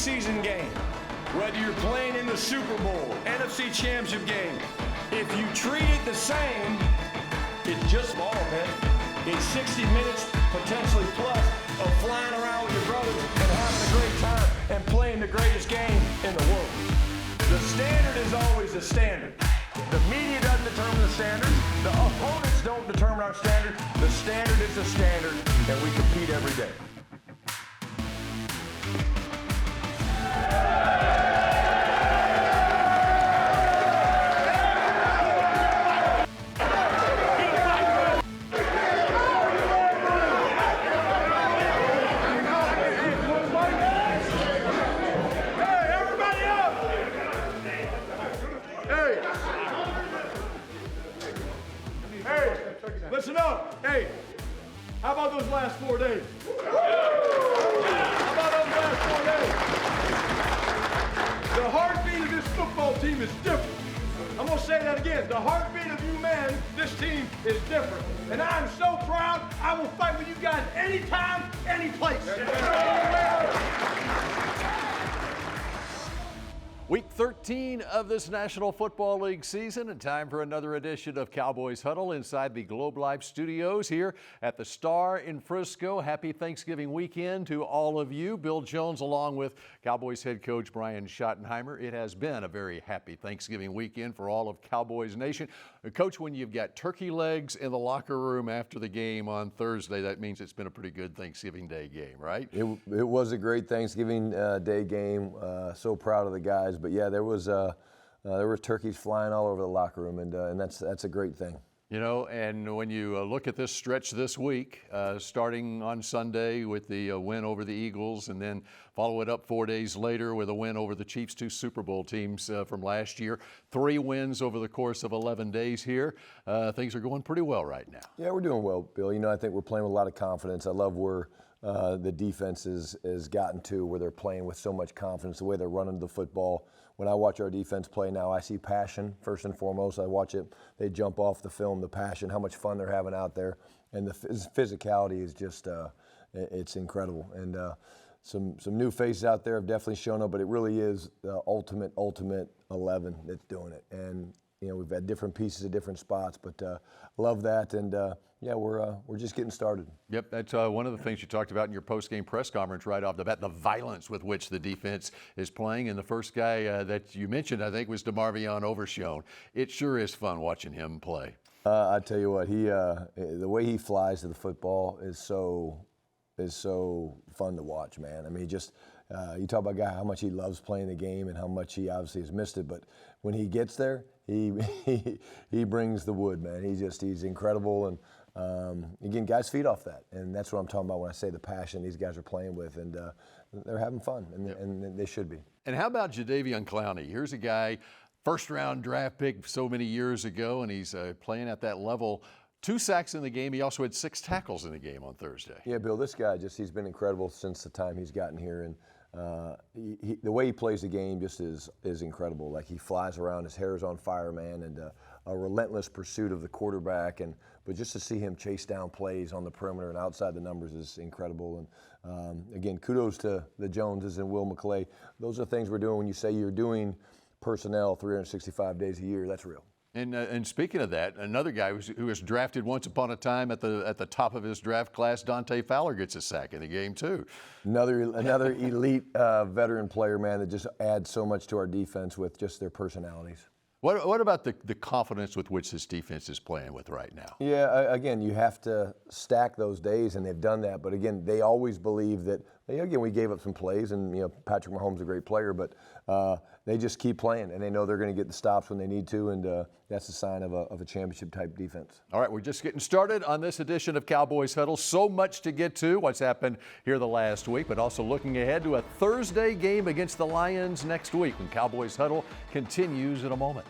preseason game, whether you're playing in the Super Bowl, NFC Championship game, if you treat it the same, it's just ball, man. It's 60 minutes, potentially plus, of flying around with your brothers and having a great time and playing the greatest game in the world. The standard is always the standard. The media doesn't determine the standard. The opponents don't determine our standard. The standard is the standard, and we compete every day. Listen up. Hey, how about those last 4 days? How about those last 4 days? The heartbeat of this football team is different. I'm going to say that again. The heartbeat of you men, this team is different. And I am so proud. I will fight with you guys anytime, any place. Week 13 of this National Football League season, and time for another edition of Cowboys Huddle inside the Globe Life Studios here at the Star in Frisco. Happy Thanksgiving weekend to all of you. Bill Jones along with Cowboys head coach Brian Schottenheimer. It has been a very happy Thanksgiving weekend for all of Cowboys Nation. Coach, when you've got turkey legs in the locker room after the game on Thursday, that means it's been a pretty good Thanksgiving Day game, right? It was a great Thanksgiving Day game. So proud of the guys. But yeah, there were turkeys flying all over the locker room, and that's a great thing. You know, and when you look at this stretch this week, starting on Sunday with the win over the Eagles, and then follow it up 4 days later with a win over the Chiefs, two Super Bowl teams from last year, 3 wins over the course of 11 days here. Things are going pretty well right now. Yeah, we're doing well, Bill. You know, I think we're playing with a lot of confidence. I love where the defense has gotten to, where they're playing with so much confidence, the way they're running the football. When I watch our defense play now, I see passion first and foremost. I watch it, they jump off the film, the passion, how much fun they're having out there. And the physicality is just, it's incredible. And some new faces out there have definitely shown up, but it really is the ultimate 11 that's doing it. And, you know, we've had different pieces at different spots, but love that. And, yeah, we're just getting started. Yep, that's one of the things you talked about in your post-game press conference right off the bat, the violence with which the defense is playing. And the first guy that you mentioned, I think, was DeMarvion Overshown. It sure is fun watching him play. I tell you what, the way he flies to the football is so fun to watch, man. I mean, you talk about a guy, how much he loves playing the game and how much he obviously has missed it, but when he gets there, he brings the wood, man. He's incredible. And again, guys feed off that, and that's what I'm talking about when I say the passion these guys are playing with, and they're having fun, and they should be. And how about Jadeveon Clowney? Here's a guy, first-round draft pick so many years ago, and he's playing at that level. 2 sacks in the game. He also had 6 tackles in the game on Thursday. Yeah, Bill, this guy he's been incredible since the time he's gotten here, and the way he plays the game just is incredible. Like, he flies around, his hair is on fire, man, and a relentless pursuit of the quarterback, but just to see him chase down plays on the perimeter and outside the numbers is incredible. And again, kudos to the Joneses and Will McClay. Those are things we're doing. When you say you're doing personnel 365 days a year, that's real. And speaking of that, another guy who was drafted once upon a time at the top of his draft class, Dante Fowler, gets a sack in the game too. Another elite veteran player, man, that just adds so much to our defense with just their personalities. What about the confidence with which this defense is playing with right now? Yeah, again, you have to stack those days, and they've done that. But again, they always believe that. Again, we gave up some plays, and Patrick Mahomes is a great player, but they just keep playing, and they know they're going to get the stops when they need to, and that's a sign of a championship-type defense. All right, we're just getting started on this edition of Cowboys Huddle. So much to get to, what's happened here the last week, but also looking ahead to a Thursday game against the Lions next week when Cowboys Huddle continues in a moment.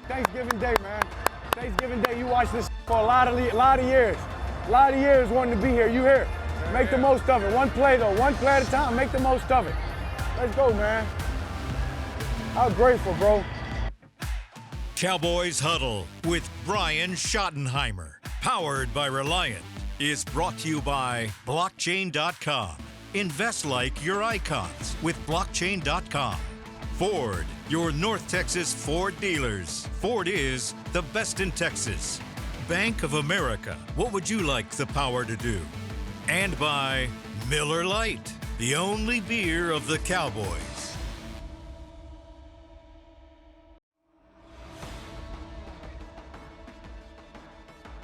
Thanksgiving Day, man. Thanksgiving Day, you watch this for a lot of years. A lot of years wanting to be here. You here. Make the most of it. One play, though. One play at a time. Make the most of it. Let's go, man. I'm grateful, bro. Cowboys Huddle with Brian Schottenheimer, powered by Reliant, is brought to you by Blockchain.com. Invest like your icons with blockchain.com. Ford, your North Texas Ford dealers. Ford is the best in Texas. Bank of America, what would you like the power to do? And by Miller Lite, the only beer of the Cowboys.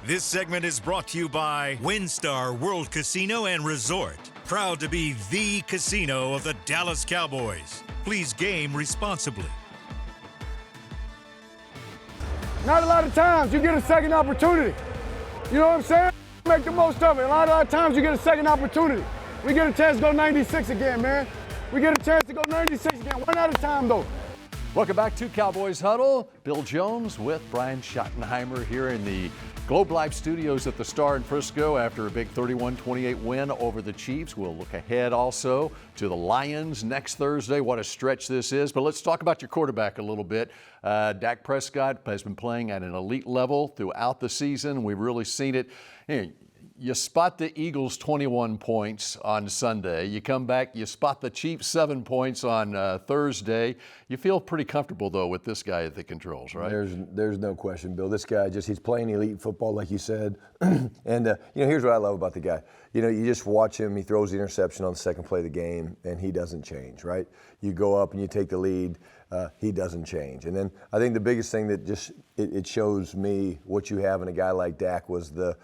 This segment is brought to you by WinStar World Casino and Resort. Proud to be the casino of the Dallas Cowboys. Please game responsibly. Not a lot of times you get a second opportunity. You know what I'm saying? Make the most of it. A lot of times you get a second opportunity. We get a chance to go 96 again, man. We get a chance to go 96 again. One at a time, though. Welcome back to Cowboys Huddle. Bill Jones with Brian Schottenheimer here in the Globe Life Studios at the Star in Frisco after a big 31-28 win over the Chiefs. We'll look ahead also to the Lions next Thursday. What a stretch this is. But let's talk about your quarterback a little bit. Dak Prescott has been playing at an elite level throughout the season. We've really seen it. You spot the Eagles 21 points on Sunday. You come back, you spot the Chiefs 7 points on Thursday. You feel pretty comfortable, though, with this guy at the controls, right? There's no question, Bill. This guy he's playing elite football, like you said. And, here's what I love about the guy. You just watch him. He throws the interception on the second play of the game, and he doesn't change, right? You go up and you take the lead. He doesn't change. And then I think the biggest thing that it shows me what you have in a guy like Dak was the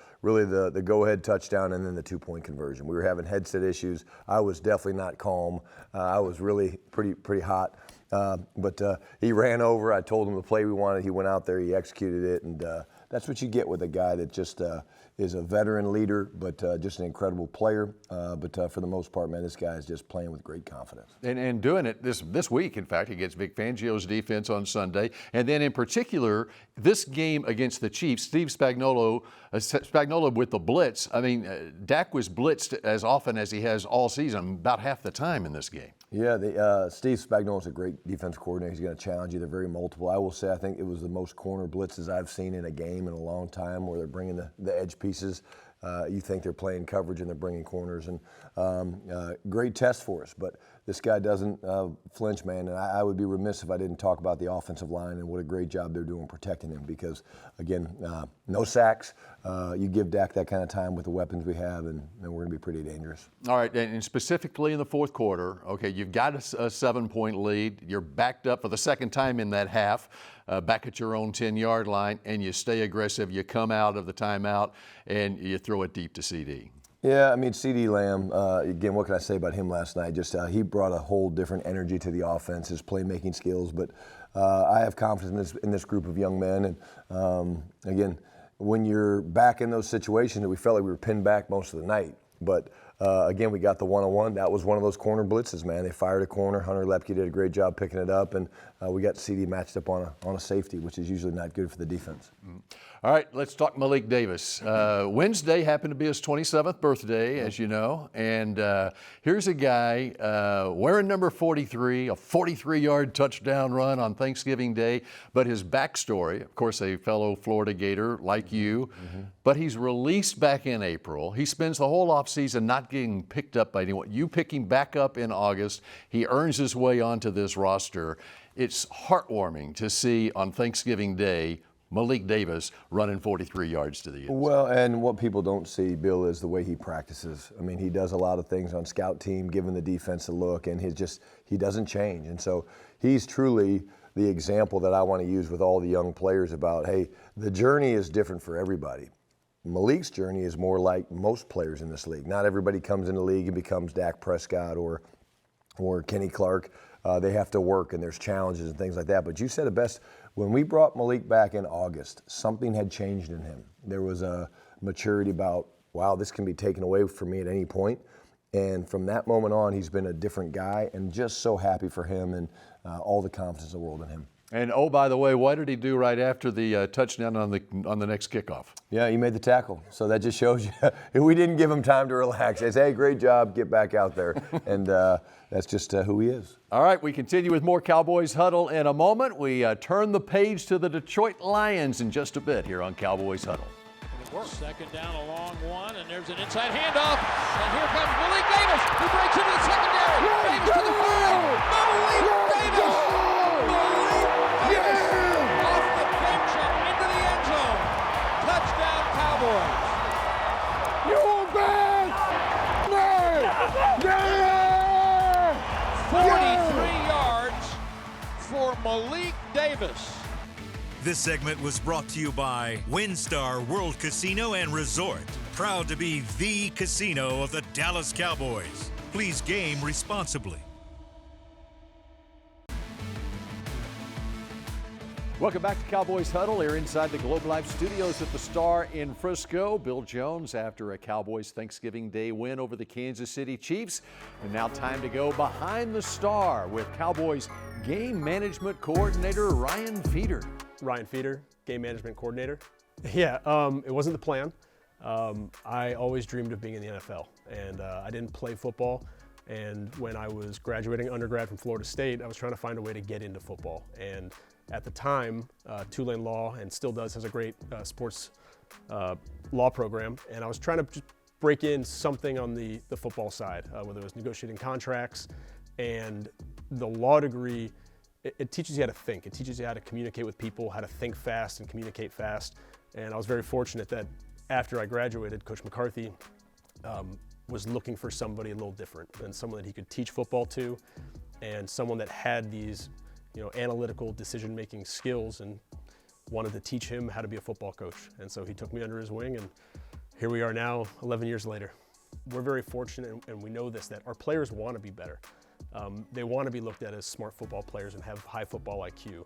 go-ahead touchdown and then the 2-point conversion. We were having headset issues. I was definitely not calm. I was really pretty hot. But he ran over. I told him the play we wanted. He went out there. He executed it. And that's what you get with a guy that just is a veteran leader, but just an incredible player. But for the most part, man, this guy is just playing with great confidence. And doing it this week, in fact, against Vic Fangio's defense on Sunday. And then in particular, this game against the Chiefs, Steve Spagnuolo with the blitz. I mean, Dak was blitzed as often as he has all season, about half the time in this game. Yeah, Steve Spagnuolo is a great defense coordinator. He's going to challenge you. They're very multiple. I will say I think it was the most corner blitzes I've seen in a game in a long time where they're bringing the edge pieces. You think they're playing coverage and they're bringing corners. And great test for us. But this guy doesn't flinch, man. And I would be remiss if I didn't talk about the offensive line and what a great job they're doing protecting him because, again, no sacks. You give Dak that kind of time with the weapons we have, and we're going to be pretty dangerous. All right, and specifically in the fourth quarter, okay, you've got a 7-point lead. You're backed up for the second time in that half, back at your own 10-yard line, and you stay aggressive. You come out of the timeout, and you throw it deep to CD. Yeah, I mean, CeeDee Lamb, again, what can I say about him last night? Just he brought a whole different energy to the offense, his playmaking skills. But I have confidence in this group of young men. And, again, when you're back in those situations, we felt like we were pinned back most of the night. But, again, we got the one-on-one. That was one of those corner blitzes, man. They fired a corner. Hunter Lepke did a great job picking it up. And we got CD matched up on a safety, which is usually not good for the defense. Mm-hmm. All right, let's talk Malik Davis. Wednesday happened to be his 27th birthday, as you know. And here's a guy wearing number 43, a 43-yard touchdown run on Thanksgiving Day. But his backstory, of course, a fellow Florida Gator like you, but he's released back in April. He spends the whole offseason not getting picked up by anyone. You pick him back up in August. He earns his way onto this roster. It's heartwarming to see on Thanksgiving Day Malik Davis running 43 yards to the end. Well, and what people don't see, Bill, is the way he practices. I mean, he does a lot of things on scout team, giving the defense a look, and he doesn't change. And so he's truly the example that I want to use with all the young players about, hey, the journey is different for everybody. Malik's journey is more like most players in this league. Not everybody comes in the league and becomes Dak Prescott or Kenny Clark. They have to work, and there's challenges and things like that. But you said it best. When we brought Malik back in August, something had changed in him. There was a maturity about, wow, this can be taken away from me at any point. And from that moment on, he's been a different guy, and just so happy for him and all the confidence in the world in him. And, oh, by the way, what did he do right after the touchdown on the next kickoff? Yeah, he made the tackle. So that just shows you we didn't give him time to relax. He said, hey, great job, get back out there. And that's just who he is. All right, we continue with more Cowboys Huddle in a moment. We turn the page to the Detroit Lions in just a bit here on Cowboys Huddle. Second down, a long one, and there's an inside handoff. And here comes Malik Davis. He breaks into the secondary. Davis to the 5. Malik Davis! Malik Davis! Off the bench and into the end zone. Touchdown, Cowboys. You bet! Yeah! 43 yards for Malik Davis. This segment was brought to you by WinStar World Casino and Resort. Proud to be the casino of the Dallas Cowboys. Please game responsibly. Welcome back to Cowboys Huddle here inside the Globe Life studios at the Star in Frisco. Bill Jones after a Cowboys Thanksgiving Day win over the Kansas City Chiefs. And now time to go behind the Star with Cowboys Game Management Coordinator Ryan Feeder. Ryan Feeder, Game Management Coordinator. Yeah, it wasn't the plan. I always dreamed of being in the NFL, and I didn't play football. And when I was graduating undergrad from Florida State, I was trying to find a way to get into football. And at the time, Tulane Law, and still does, has a great sports law program. And I was trying to just break in something on the football side, whether it was negotiating contracts. And the law degree, it teaches you how to think. It teaches you how to communicate with people, how to think fast and communicate fast. And I was very fortunate that after I graduated, Coach McCarthy was looking for somebody a little different, and someone that he could teach football to, and someone that had these, analytical decision-making skills, and wanted to teach him how to be a football coach. And so he took me under his wing, and here we are now, 11 years later. We're very fortunate, and we know this, that our players want to be better. They want to be looked at as smart football players and have high football IQ.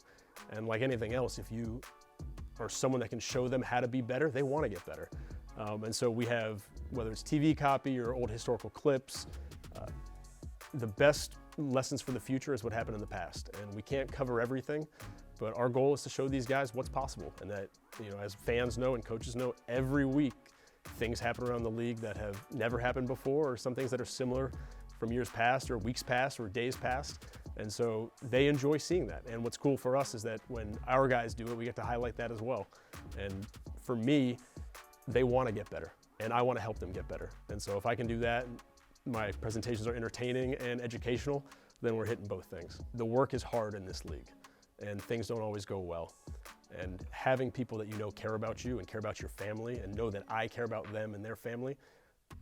And like anything else, if you are someone that can show them how to be better, they want to get better. And so we have, whether it's TV copy or old historical clips, the best lessons for the future is what happened in the past. And we can't cover everything, but our goal is to show these guys what's possible. And that, as fans know and coaches know, every week things happen around the league that have never happened before, or some things that are similar from years past or weeks past or days past. And so they enjoy seeing that. And what's cool for us is that when our guys do it, we get to highlight that as well. And for me, they want to get better, and I want to help them get better. And so if I can do that, my presentations are entertaining and educational, then we're hitting both things. The work is hard in this league, and things don't always go well. And having people that care about you and care about your family, and know that I care about them and their family,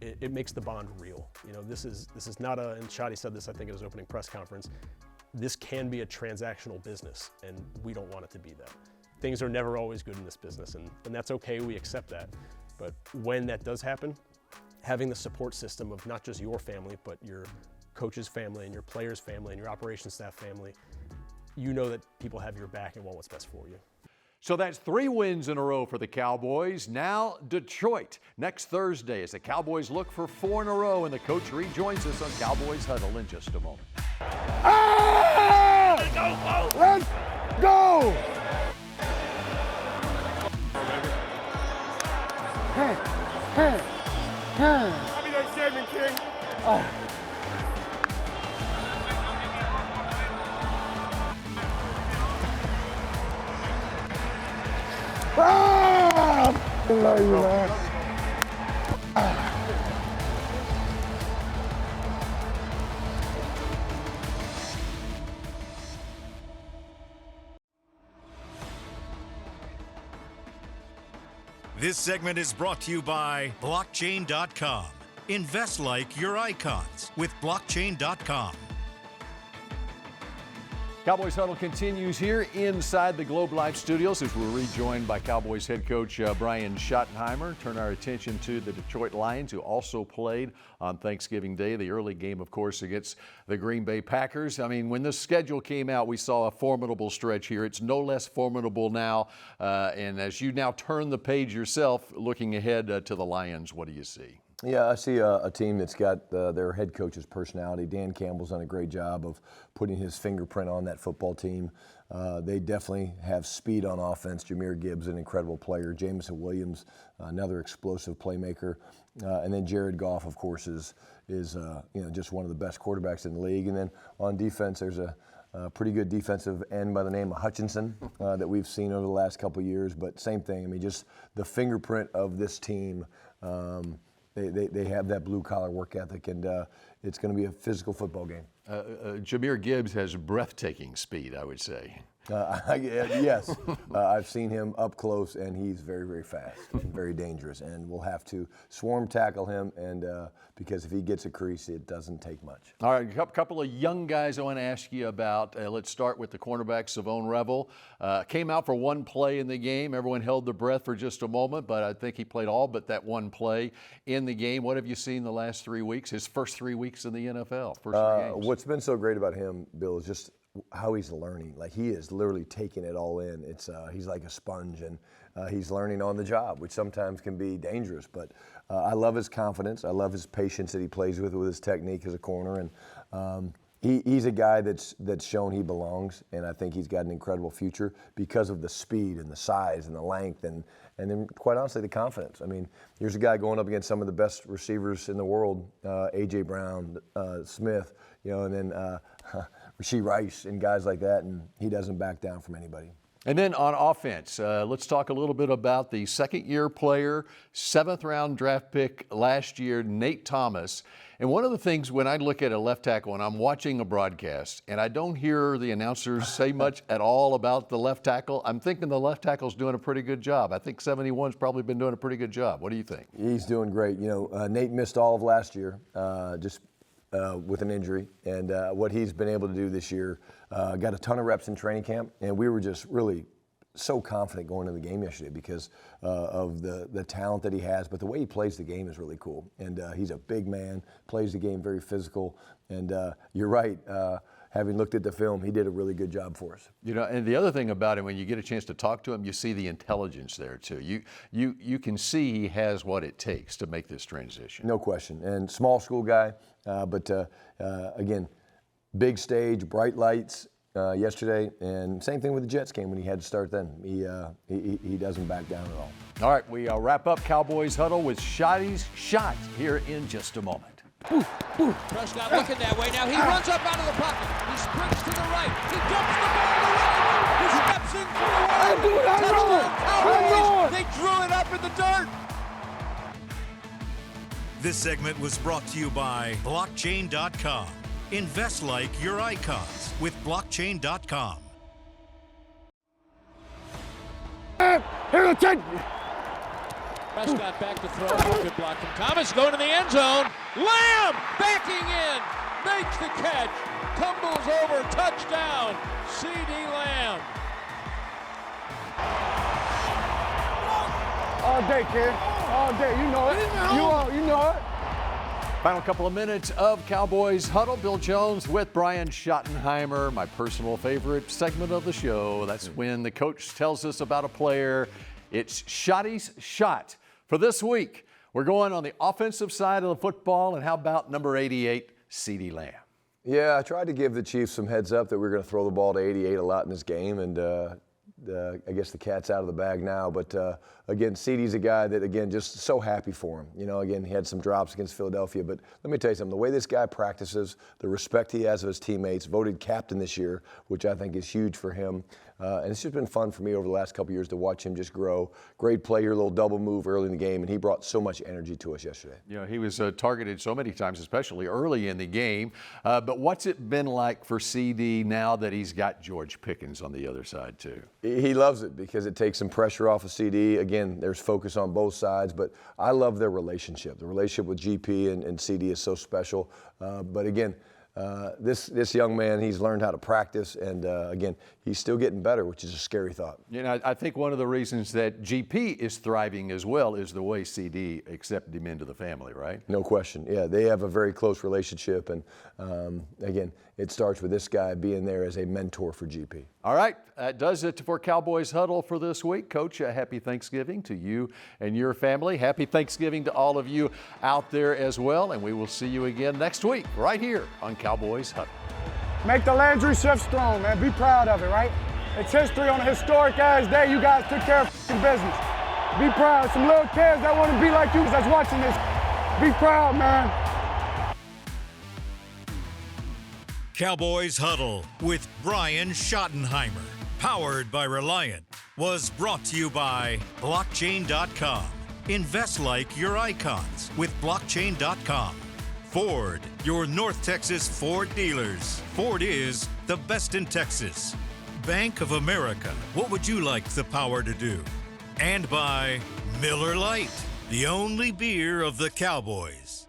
it makes the bond real. This is not and Schotty said this, I think, at his opening press conference, this can be a transactional business, and we don't want it to be that. Things are never always good in this business, and that's okay, we accept that. But when that does happen, having the support system of not just your family, but your coach's family and your player's family and your operations staff family, that people have your back and want what's best for you. So that's 3 wins in a row for the Cowboys. Now Detroit next Thursday as the Cowboys look for 4 in a row, and the coach rejoins us on Cowboys Huddle in just a moment. Ah! Let's go! Happy Thanksgiving, King. I love you, man. This segment is brought to you by blockchain.com. Invest like your icons with blockchain.com. Cowboys Huddle continues here inside the Globe Life studios as we're rejoined by Cowboys head coach Brian Schottenheimer. Turn our attention to the Detroit Lions, who also played on Thanksgiving Day. The early game, of course, against the Green Bay Packers. I mean, when this schedule came out, we saw a formidable stretch here. It's no less formidable now. And as you now turn the page yourself, looking ahead to the Lions, what do you see? Yeah, I see a team that's got their head coach's personality. Dan Campbell's done a great job of putting his fingerprint on that football team. They definitely have speed on offense. Jahmyr Gibbs, an incredible player. Jameson Williams, another explosive playmaker. And then Jared Goff, of course, is just one of the best quarterbacks in the league. And then on defense, there's a pretty good defensive end by the name of Hutchinson that we've seen over the last couple of years. But same thing. I mean, just the fingerprint of this team. They have that blue-collar work ethic, and it's going to be a physical football game. Jahmyr Gibbs has breathtaking speed, I would say. Yes, I've seen him up close, and he's very, very fast and very dangerous. And we'll have to swarm tackle him, and because if he gets a crease, it doesn't take much. All right, a couple of young guys I want to ask you about. Let's start with the cornerback, Savone Revel. Came out for one play in the game. Everyone held their breath for just a moment, but I think he played all but that one play in the game. What have you seen the last 3 weeks, his first 3 weeks in the NFL, first 3 games? What's been so great about him, Bill, is just how he's learning. Like, he is literally taking it all in. He's like a sponge, and he's learning on the job, which sometimes can be dangerous. But I love his confidence. I love his patience that he plays with his technique as a corner. And he's a guy that's shown he belongs, and I think he's got an incredible future because of the speed and the size and the length and then, quite honestly, the confidence. I mean, here's a guy going up against some of the best receivers in the world, A.J. Brown, Smith, and then Rashee Rice and guys like that, and he doesn't back down from anybody. And then on offense, let's talk a little bit about the second-year player, 7th-round draft pick last year, Nate Thomas. And one of the things when I look at a left tackle and I'm watching a broadcast and I don't hear the announcers say much at all about the left tackle, I'm thinking the left tackle's doing a pretty good job. I think 71's probably been doing a pretty good job. What do you think? He's doing great. Nate missed all of last year, with an injury, and what he's been able to do this year, got a ton of reps in training camp, and we were just really so confident going into the game yesterday because of the talent that he has, but the way he plays the game is really cool. And he's a big man, plays the game very physical, and you're right. Having looked at the film, he did a really good job for us. And the other thing about him, when you get a chance to talk to him, you see the intelligence there too. You can see he has what it takes to make this transition. No question. And small school guy, but again, big stage, bright lights yesterday, and same thing with the Jets game when he had to start then. He doesn't back down at all. All right, we wrap up Cowboys Huddle with Schotty's shot here in just a moment. Prescott looking that way. Now he runs up out of the pocket. He sprints to the right. He dumps the ball to the right. He steps in for the win. Touchdown Cowboys. They drew it up in the dirt. This segment was brought to you by blockchain.com. Invest like your icons with blockchain.com. Here, take. Prescott back to throw. Good block from Thomas. Going to the end zone. Lamb backing in. Makes the catch. Tumbles over. Touchdown. C.D. Lamb. All day, kid. All day. You know it. You know it. Final couple of minutes of Cowboys Huddle. Bill Jones with Brian Schottenheimer, my personal favorite segment of the show. That's when the coach tells us about a player. It's Schotty's shot. For this week, we're going on the offensive side of the football, and how about number 88, C.D. Lamb? Yeah, I tried to give the Chiefs some heads up that we're going to throw the ball to 88 a lot in this game, and I guess the cat's out of the bag now. But again, CeeDee's a guy that, again, just so happy for him. Again, he had some drops against Philadelphia, but let me tell you something. The way this guy practices, the respect he has of his teammates, voted captain this year, which I think is huge for him. And it's just been fun for me over the last couple of years to watch him just grow. Great play here, a little double move early in the game, and he brought so much energy to us yesterday. He was targeted so many times, especially early in the game. But what's it been like for CD now that he's got George Pickens on the other side too? He loves it because it takes some pressure off of CD. Again, there's focus on both sides, but I love their relationship. The relationship with GP and CD is so special. But again, this young man, he's learned how to practice, and again, he's still getting better, which is a scary thought. I think one of the reasons that GP is thriving as well is the way CD accepted him into the family, right? No question. Yeah, they have a very close relationship, and again, it starts with this guy being there as a mentor for GP. All right, that does it for Cowboys Huddle for this week. Coach, happy Thanksgiving to you and your family. Happy Thanksgiving to all of you out there as well, and we will see you again next week right here on Cowboys Huddle. Make the Landry shift strong, man. Be proud of it, right? It's history on a historic-ass day. You guys took care of business. Be proud. Some little kids that want to be like you that's watching this. Be proud, man. Cowboys Huddle with Brian Schottenheimer, powered by Reliant, was brought to you by blockchain.com. Invest like your icons with blockchain.com. Ford, your North Texas Ford dealers. Ford is the best in Texas. Bank of America, what would you like the power to do? And by Miller Lite, the only beer of the Cowboys.